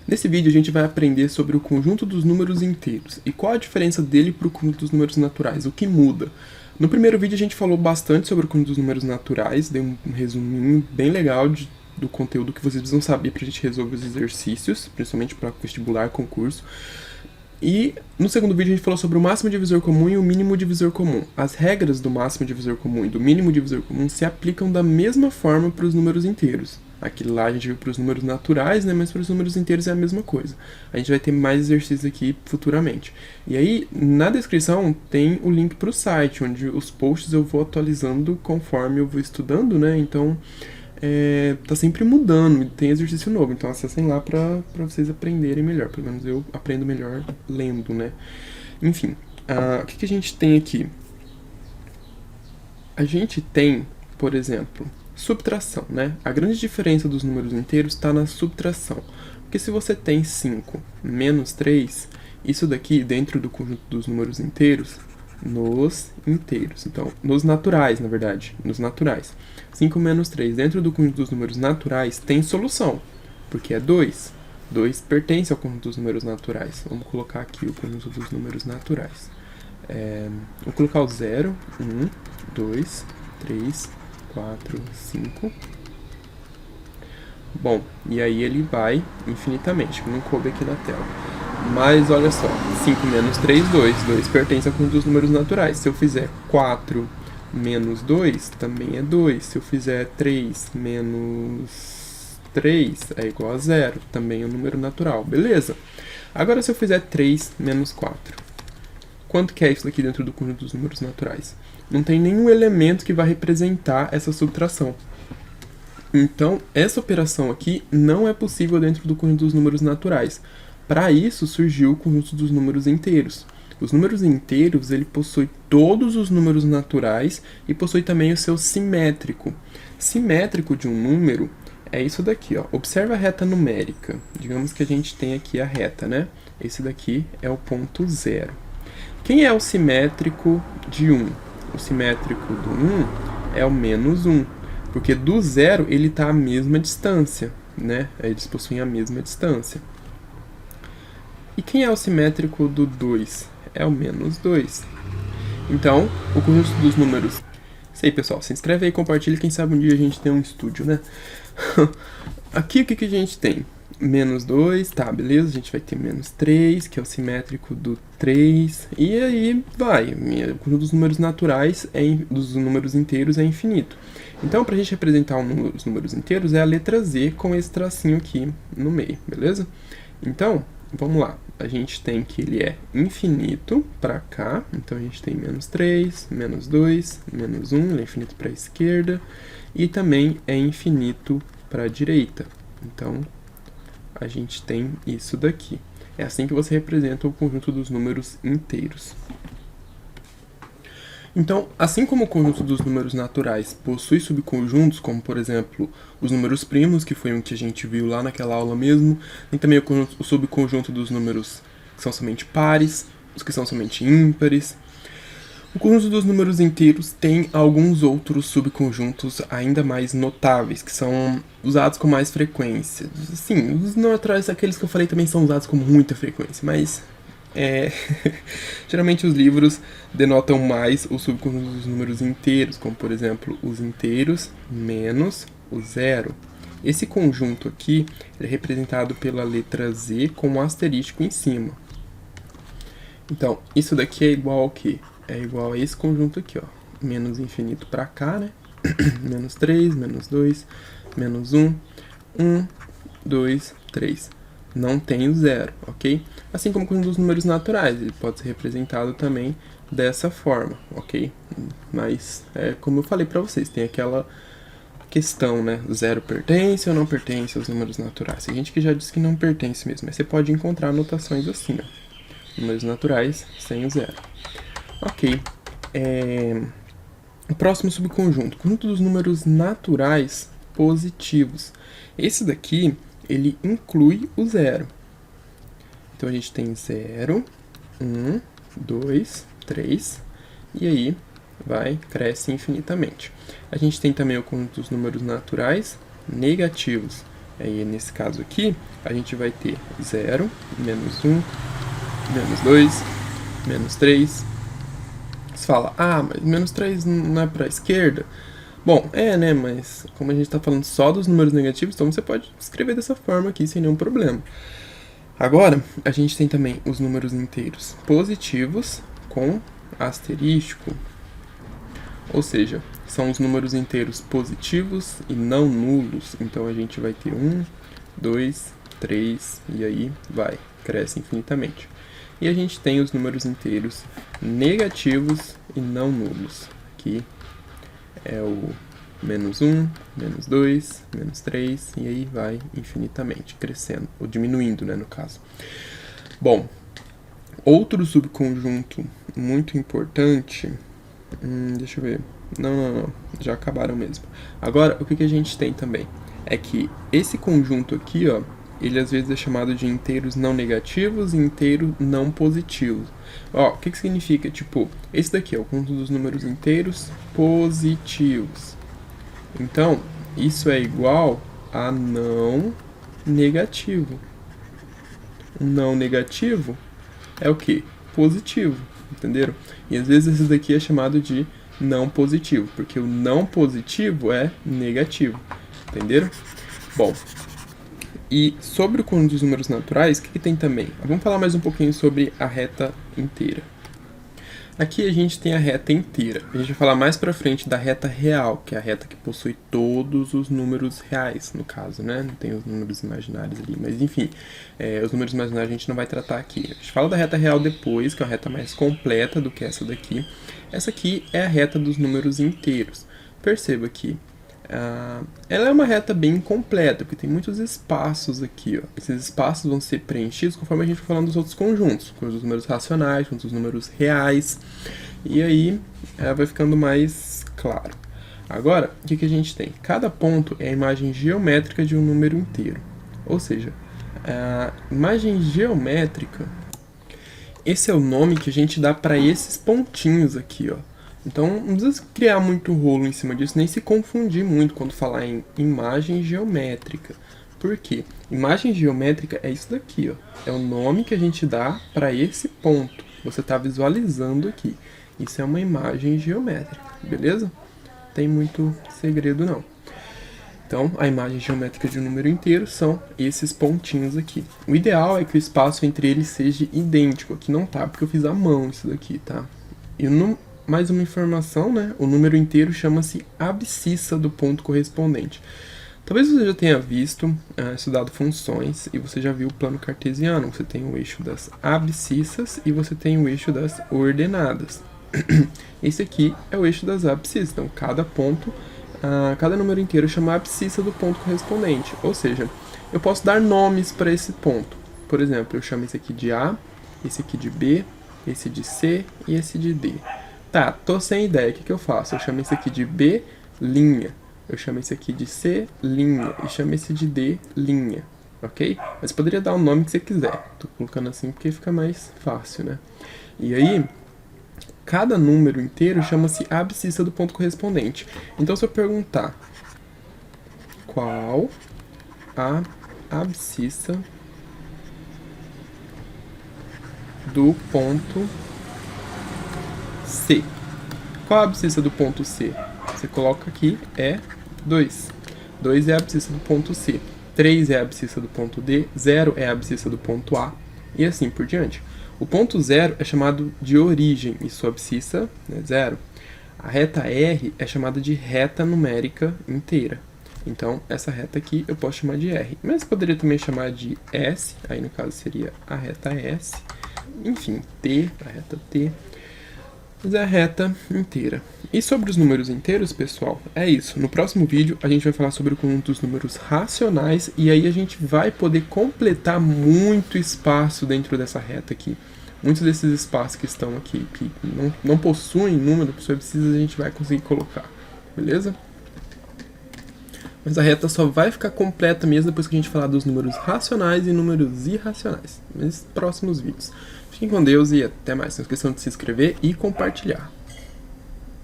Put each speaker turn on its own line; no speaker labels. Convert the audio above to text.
Nesse vídeo a gente vai aprender sobre o conjunto dos números inteiros e qual a diferença dele para o conjunto dos números naturais, o que muda. No primeiro vídeo a gente falou bastante sobre o conjunto dos números naturais, dei um resuminho bem legal do conteúdo que vocês precisam saber para a gente resolver os exercícios, principalmente para vestibular, concurso. E no segundo vídeo a gente falou sobre o máximo divisor comum e o mínimo divisor comum. As regras do máximo divisor comum e do mínimo divisor comum se aplicam da mesma forma para os números inteiros. Aquilo lá a gente viu para os números naturais, né, mas para os números inteiros é a mesma coisa. A gente vai ter mais exercícios aqui futuramente. E aí, na descrição tem o link para o site, onde os posts eu vou atualizando conforme eu vou estudando, né, então tá sempre mudando, tem exercício novo, então acessem lá para vocês aprenderem melhor, pelo menos eu aprendo melhor lendo, né. Enfim, o que a gente tem aqui? A gente tem, por exemplo, subtração, né? A grande diferença dos números inteiros está na subtração. Porque se você tem 5 menos 3, isso daqui dentro do conjunto dos números inteiros, nos inteiros. Então, nos naturais, na verdade, nos naturais. 5 menos 3 dentro do conjunto dos números naturais tem solução, porque é 2. 2 pertence ao conjunto dos números naturais. Vamos colocar aqui o conjunto dos números naturais. Vou colocar o 0, 1, 2, 3, 4, 5. Bom, e aí ele vai infinitamente, que não coube aqui na tela. Mas olha só, 5 menos 3, 2. 2 pertence ao conjunto dos números naturais. Se eu fizer 4 menos 2, também é 2. Se eu fizer 3 menos 3, é igual a 0. Também é um número natural. Beleza. Agora se eu fizer 3 menos 4. Quanto que é isso aqui dentro do conjunto dos números naturais? Não tem nenhum elemento que vai representar essa subtração. Então, essa operação aqui não é possível dentro do conjunto dos números naturais. Para isso, surgiu o conjunto dos números inteiros. Os números inteiros, ele possui todos os números naturais e possui também o seu simétrico. Simétrico de um número é isso daqui, ó. Observa a reta numérica. Digamos que a gente tem aqui a reta, né? Esse daqui é o ponto 0. Quem é o simétrico de 1? O simétrico do 1 é o menos 1, porque do 0 ele está à mesma distância, né? Eles possuem a mesma distância. E quem é o simétrico do 2? É o menos 2. Então, o conjunto dos números... Isso aí, pessoal. Se inscreve aí, compartilha, quem sabe um dia a gente tem um estúdio, né? Aqui o que a gente tem? Menos 2, tá, beleza? A gente vai ter menos 3, que é o simétrico do 3. E aí vai. O conjunto dos números naturais, dos números inteiros, é infinito. Então, para a gente representar os números inteiros, é a letra Z com esse tracinho aqui no meio, beleza? Então, vamos lá. A gente tem que ele é infinito para cá. Então, a gente tem menos 3, menos 2, menos 1. Ele é infinito para a esquerda. E também é infinito para a direita. Então, a gente tem isso daqui. É assim que você representa o conjunto dos números inteiros. Então, assim como o conjunto dos números naturais possui subconjuntos, como por exemplo os números primos, que foi um que a gente viu lá naquela aula mesmo, tem também o subconjunto dos números que são somente pares, os que são somente ímpares. O conjunto dos números inteiros tem alguns outros subconjuntos ainda mais notáveis, que são usados com mais frequência. Sim, os não naturais, aqueles que eu falei, também são usados com muita frequência, mas geralmente os livros denotam mais o subconjunto dos números inteiros, como por exemplo os inteiros menos o zero. Esse conjunto aqui é representado pela letra Z com um asterístico em cima. Então, isso daqui é igual ao quê? É igual a esse conjunto aqui, ó. Menos infinito para cá, né? Menos 3, menos 2, menos 1, 1, 2, 3. Não tem o zero, ok? Assim como o conjunto dos números naturais, ele pode ser representado também dessa forma, ok? Mas, como eu falei para vocês, tem aquela questão, né? Zero pertence ou não pertence aos números naturais? Tem gente que já disse que não pertence mesmo, mas você pode encontrar anotações assim, ó. Números naturais sem o zero. Ok. O próximo subconjunto, conjunto dos números naturais positivos. Esse daqui, ele inclui o zero. Então, a gente tem 0, 1, 2, 3, e aí cresce infinitamente. A gente tem também o conjunto dos números naturais negativos. Aí, nesse caso aqui, a gente vai ter 0, menos 1, menos 2, menos 3. Você fala, mas menos 3 não é para a esquerda? Bom, né, mas como a gente está falando só dos números negativos, então você pode escrever dessa forma aqui sem nenhum problema. Agora, a gente tem também os números inteiros positivos com asterístico. Ou seja, são os números inteiros positivos e não nulos. Então a gente vai ter 1, 2, 3 e aí cresce infinitamente. E a gente tem os números inteiros negativos e não nulos. Aqui é o menos 1, menos 2, menos 3 e aí vai infinitamente crescendo, ou diminuindo, né, no caso. Bom, outro subconjunto muito importante, deixa eu ver, não, já acabaram mesmo. Agora, o que a gente tem também é que esse conjunto aqui, ó, ele às vezes é chamado de inteiros não negativos e inteiro não positivo. Ó, o que significa? Tipo, esse daqui é o conjunto dos números inteiros positivos. Então, isso é igual a não negativo. O não negativo é o quê? Positivo, entenderam? E às vezes esse daqui é chamado de não positivo, porque o não positivo é negativo, entenderam? Bom, e sobre o conjunto dos números naturais, o que tem também? Vamos falar mais um pouquinho sobre a reta inteira. Aqui a gente tem a reta inteira. A gente vai falar mais pra frente da reta real, que é a reta que possui todos os números reais, no caso, né? Não tem os números imaginários ali, mas enfim, os números imaginários a gente não vai tratar aqui. A gente fala da reta real depois, que é uma reta mais completa do que essa daqui. Essa aqui é a reta dos números inteiros. Perceba que ela é uma reta bem completa, porque tem muitos espaços aqui, ó. Esses espaços vão ser preenchidos conforme a gente for falando dos outros conjuntos, com os números racionais, com os números reais, e aí vai ficando mais claro. Agora, o que a gente tem? Cada ponto é a imagem geométrica de um número inteiro, ou seja, a imagem geométrica, esse é o nome que a gente dá para esses pontinhos aqui, ó. Então, não precisa criar muito rolo em cima disso, nem se confundir muito quando falar em imagem geométrica. Por quê? Imagem geométrica é isso daqui, ó. É o nome que a gente dá para esse ponto. Você está visualizando aqui. Isso é uma imagem geométrica, beleza? Não tem muito segredo, não. Então, a imagem geométrica de um número inteiro são esses pontinhos aqui. O ideal é que o espaço entre eles seja idêntico. Aqui não tá, porque eu fiz à mão isso daqui, tá? E mais uma informação, né? O número inteiro chama-se abscissa do ponto correspondente. Talvez você já tenha visto, estudado funções, e você já viu o plano cartesiano. Você tem o eixo das abscissas e você tem o eixo das ordenadas. Esse aqui é o eixo das abscissas. Então, cada ponto, cada número inteiro chama a abscissa do ponto correspondente. Ou seja, eu posso dar nomes para esse ponto. Por exemplo, eu chamo esse aqui de A, esse aqui de B, esse de C e esse de D. Tá, tô sem ideia, o que eu faço? Eu chamo esse aqui de B', eu chamo esse aqui de C', e chamo esse de D', ok? Mas poderia dar o nome que você quiser, tô colocando assim porque fica mais fácil, né? E aí, cada número inteiro chama-se abscissa do ponto correspondente. Então se eu perguntar qual a abscissa do ponto C. Qual a abscissa do ponto C? Você coloca aqui, é 2. 2 é a abscissa do ponto C. 3 é a abscissa do ponto D. 0 é a abscissa do ponto A. E assim por diante. O ponto 0 é chamado de origem e sua abscissa é 0. A reta R é chamada de reta numérica inteira. Então, essa reta aqui eu posso chamar de R. Mas poderia também chamar de S, aí no caso seria a reta S. Enfim, T, a reta T. Mas é a reta inteira. E sobre os números inteiros, pessoal, é isso. No próximo vídeo a gente vai falar sobre o conjunto dos números racionais e aí a gente vai poder completar muito espaço dentro dessa reta aqui. Muitos desses espaços que estão aqui, que não possuem número, por sua abscissa, a gente vai conseguir colocar. Beleza? Mas a reta só vai ficar completa mesmo depois que a gente falar dos números racionais e números irracionais. Nos próximos vídeos. Fiquem com Deus e até mais. Não esqueçam de se inscrever e compartilhar.